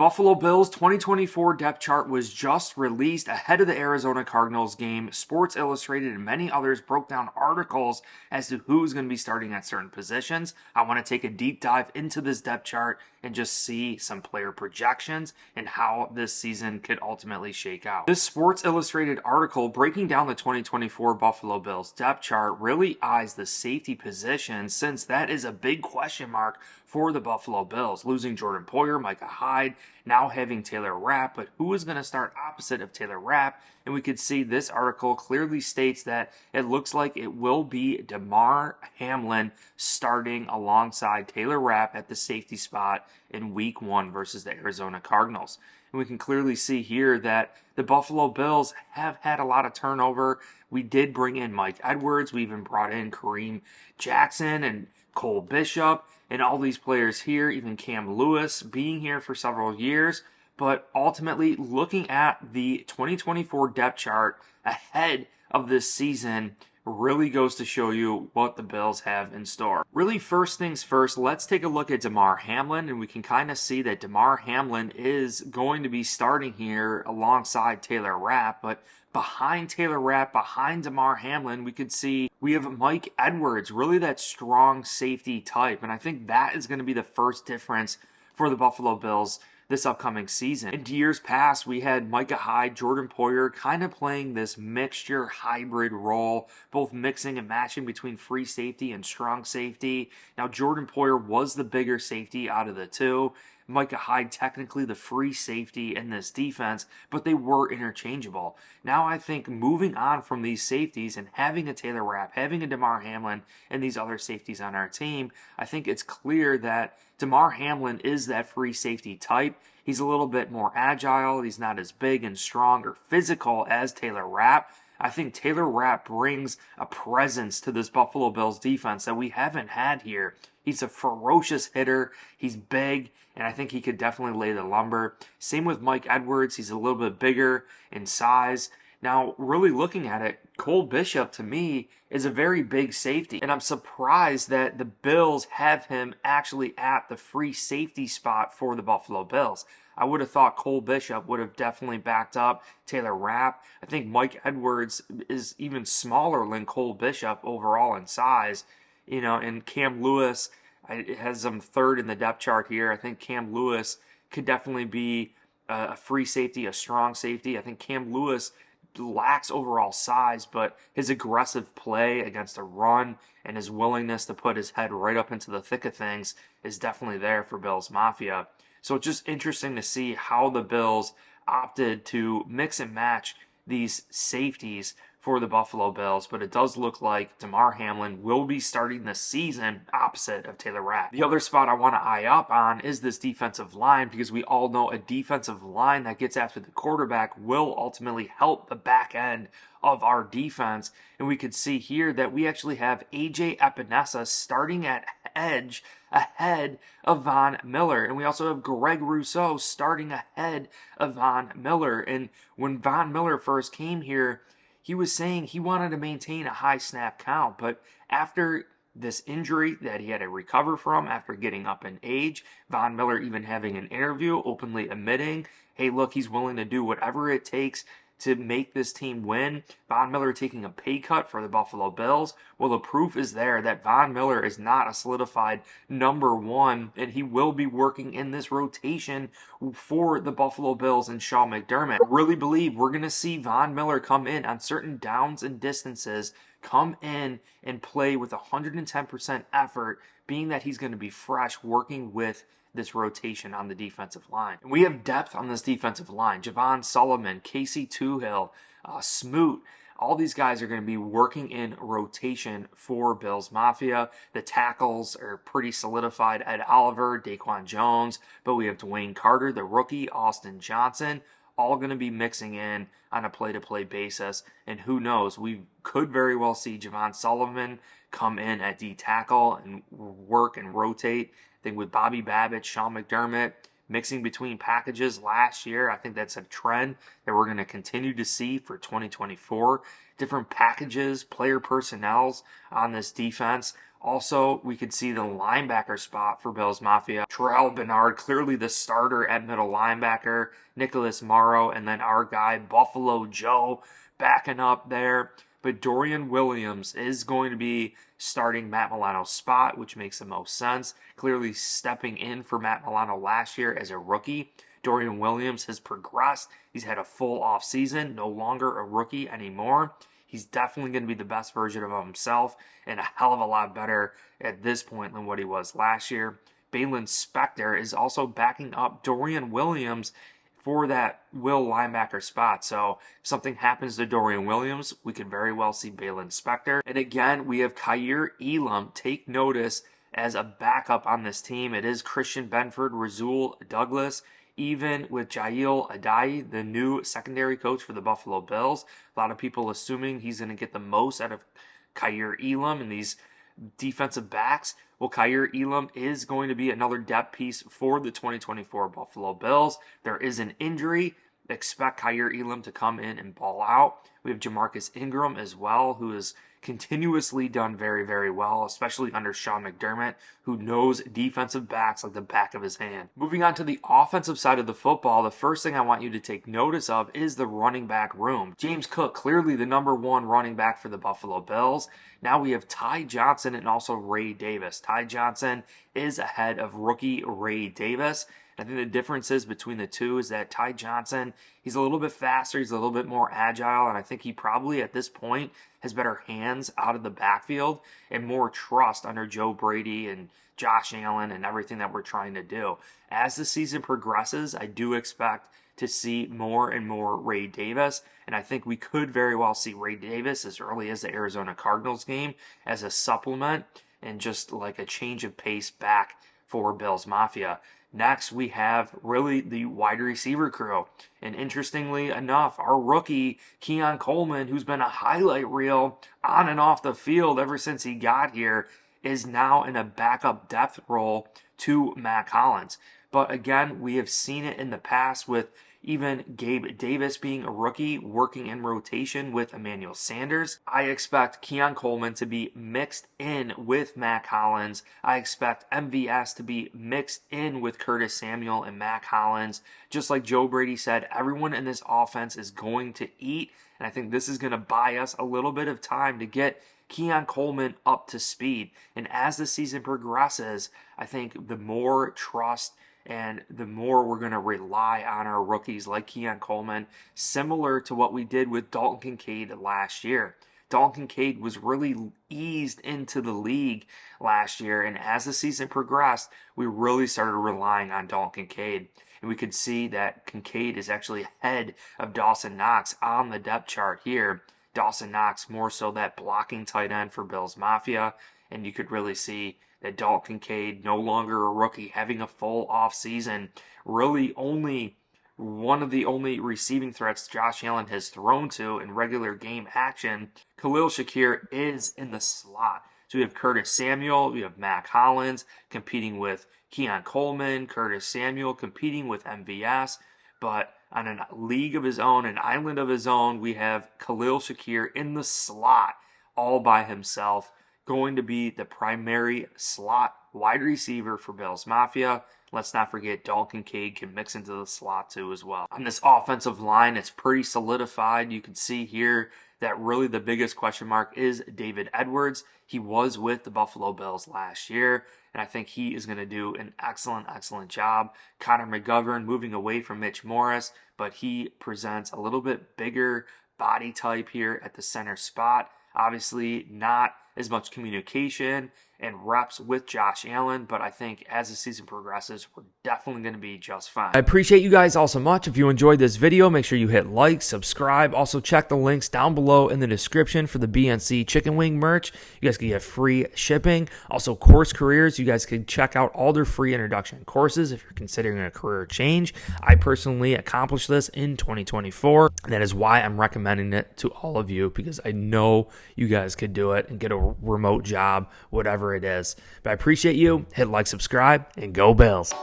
Buffalo Bills 2024 depth chart was just released ahead of the Arizona Cardinals game. Sports Illustrated and many others broke down articles as to who's going to be starting at certain positions. I want to take a deep dive into this depth chart and just see some player projections and how this season could ultimately shake out. This Sports Illustrated article breaking down the 2024 Buffalo Bills depth chart really eyes the safety position, since that is a big question mark for the Buffalo Bills. Losing Jordan Poyer, Micah Hyde, now having Taylor Rapp, but who is going to start opposite of Taylor Rapp? And we could see this article clearly states that it looks like it will be Damar Hamlin starting alongside Taylor Rapp at the safety spot in Week 1 versus the Arizona Cardinals. And we can clearly see here that the Buffalo Bills have had a lot of turnover. We did bring in Mike Edwards. We even brought in Kareem Jackson and Cole Bishop and all these players here, even Cam Lewis being here for several years. But ultimately, looking at the 2024 depth chart ahead of this season really goes to show you what the Bills have in store. Really, first things first, let's take a look at Damar Hamlin, and we can kind of see that Damar Hamlin is going to be starting here alongside Taylor Rapp. But behind Taylor Rapp, behind Damar Hamlin, we could see we have Mike Edwards, really that strong safety type. And I think that is going to be the first difference for the Buffalo Bills this upcoming season. In years past, we had Micah Hyde, Jordan Poyer kind of playing this mixture hybrid role, both mixing and matching between free safety and strong safety. Now, Jordan Poyer was the bigger safety out of the two. Micah Hyde technically the free safety in this defense, but they were interchangeable. Now I think moving on from these safeties and having a Taylor Rapp, having a Damar Hamlin, and these other safeties on our team, I think it's clear that Damar Hamlin is that free safety type. He's a little bit more agile. He's not as big and strong or physical as Taylor Rapp. I think Taylor Rapp brings a presence to this Buffalo Bills defense that we haven't had here. He's a ferocious hitter. He's big, and I think he could definitely lay the lumber. Same with Mike Edwards. He's a little bit bigger in size. Now, really looking at it, Cole Bishop, to me, is a very big safety. And I'm surprised that the Bills have him actually at the free safety spot for the Buffalo Bills. I would have thought Cole Bishop would have definitely backed up Taylor Rapp. I think Mike Edwards is even smaller than Cole Bishop overall in size. You know, and Cam Lewis has him third in the depth chart here. I think Cam Lewis could definitely be a free safety, a strong safety. I think Cam Lewis lacks overall size, but his aggressive play against a run and his willingness to put his head right up into the thick of things is definitely there for Bills Mafia. So it's just interesting to see how the Bills opted to mix and match these safeties for the Buffalo Bills, but it does look like Damar Hamlin will be starting the season opposite of Taylor Rapp. The other spot I want to eye up on is this defensive line, because we all know a defensive line that gets after the quarterback will ultimately help the back end of our defense. And we could see here that we actually have AJ Epinesa starting at edge ahead of Von Miller. And we also have Greg Rousseau starting ahead of Von Miller. And when Von Miller first came here, he was saying he wanted to maintain a high snap count, but after this injury that he had to recover from after getting up in age, Von Miller even having an interview openly admitting, hey, look, he's willing to do whatever it takes to make this team win. Von Miller taking a pay cut for the Buffalo Bills. Well, the proof is there that Von Miller is not a solidified number one, and he will be working in this rotation for the Buffalo Bills and Sean McDermott. I really believe we're going to see Von Miller come in on certain downs and distances, come in and play with 110% effort, being that he's going to be fresh, working with this rotation on the defensive line. And we have depth on this defensive line. Javon Solomon, Casey Toohill, Smoot, all these guys are going to be working in rotation for Bills Mafia. The tackles are pretty solidified. Ed Oliver, Daquan Jones, but we have Dwayne Carter, the rookie, Austin Johnson, all going to be mixing in on a play-to-play basis. And who knows, we could very well see Javon Solomon come in at D-tackle and work and rotate. I think with Bobby Babbitt, Sean McDermott, mixing between packages last year, I think that's a trend that we're going to continue to see for 2024. Different packages, player personnels on this defense, Also, we could see the linebacker spot for Bills Mafia. Terrell Bernard, clearly the starter at middle linebacker. Nicholas Morrow, and then our guy, Buffalo Joe, backing up there. But Dorian Williams is going to be starting Matt Milano's spot, which makes the most sense. Clearly stepping in for Matt Milano last year as a rookie. Dorian Williams has progressed. He's had a full offseason, no longer a rookie anymore. He's definitely going to be the best version of himself and a hell of a lot better at this point than what he was last year. Balin Spector is also backing up Dorian Williams for that will linebacker spot. So if something happens to Dorian Williams, we could very well see Balin Spector. And again, we have Kaiir Elam. Take notice as a backup on this team. It is Christian Benford, Rasul Douglas, even with Jail Adai, the new secondary coach for the Buffalo Bills. A lot of people assuming he's going to get the most out of Kaiir Elam and these defensive backs. Well, Kaiir Elam is going to be another depth piece for the 2024 Buffalo Bills. There is an injury. Expect Kaiir Elam to come in and ball out. We have Jamarcus Ingram as well, who has continuously done very, very well, especially under Sean McDermott, who knows defensive backs like the back of his hand. Moving on to the offensive side of the football, the first thing I want you to take notice of is the running back room. James Cook, clearly the number one running back for the Buffalo Bills. Now we have Ty Johnson and also Ray Davis. Ty Johnson is ahead of rookie Ray Davis. I think the differences between the two is that Ty Johnson, he's a little bit faster, he's a little bit more agile, and I think he probably at this point has better hands out of the backfield and more trust under Joe Brady and Josh Allen and everything that we're trying to do. As the season progresses, I do expect to see more and more Ray Davis, and I think we could very well see Ray Davis as early as the Arizona Cardinals game as a supplement and just like a change of pace back for Bills Mafia. Next, we have really the wide receiver crew. And interestingly enough, our rookie, Keon Coleman, who's been a highlight reel on and off the field ever since he got here, is now in a backup depth role to Mac Hollins. But again, we have seen it in the past with even Gabe Davis being a rookie, working in rotation with Emmanuel Sanders. I expect Keon Coleman to be mixed in with Mac Hollins. I expect MVS to be mixed in with Curtis Samuel and Mac Hollins. Just like Joe Brady said, everyone in this offense is going to eat, and I think this is going to buy us a little bit of time to get Keon Coleman up to speed. And as the season progresses, I think the more trust and the more we're going to rely on our rookies like Keon Coleman, similar to what we did with Dalton Kincaid last year. Dalton Kincaid was really eased into the league last year, and as the season progressed, we really started relying on Dalton Kincaid. And we could see that Kincaid is actually ahead of Dawson Knox on the depth chart here. Dawson Knox more so that blocking tight end for Bills Mafia, and you could really see that Dalton Kincaid, no longer a rookie, having a full offseason, really only one of the only receiving threats Josh Allen has thrown to in regular game action. Khalil Shakir is in the slot. So we have Curtis Samuel, we have Mac Hollins competing with Keon Coleman, Curtis Samuel competing with MVS, but on a league of his own, an island of his own, we have Khalil Shakir in the slot all by himself, going to be the primary slot wide receiver for Bills Mafia. Let's not forget Dalton Kincaid can mix into the slot too as well. On this offensive line, it's pretty solidified. You can see here that really the biggest question mark is David Edwards. He was with the Buffalo Bills last year, and I think he is going to do an excellent job. Connor McGovern moving away from Mitch Morris, but he presents a little bit bigger body type here at the center spot. Obviously, not as much communication and reps with Josh Allen, but I think as the season progresses, we're definitely going to be just fine. I appreciate you guys all so much. If you enjoyed this video, make sure you hit like, subscribe. Also, check the links down below in the description for the BNC chicken wing merch. You guys can get free shipping. Also, Course Careers, you guys can check out all their free introduction courses if you're considering a career change. I personally accomplished this in 2024, and that is why I'm recommending it to all of you, because I know you guys could do it and get a remote job, whatever it is. But I appreciate you. Hit like, subscribe, and go Bills.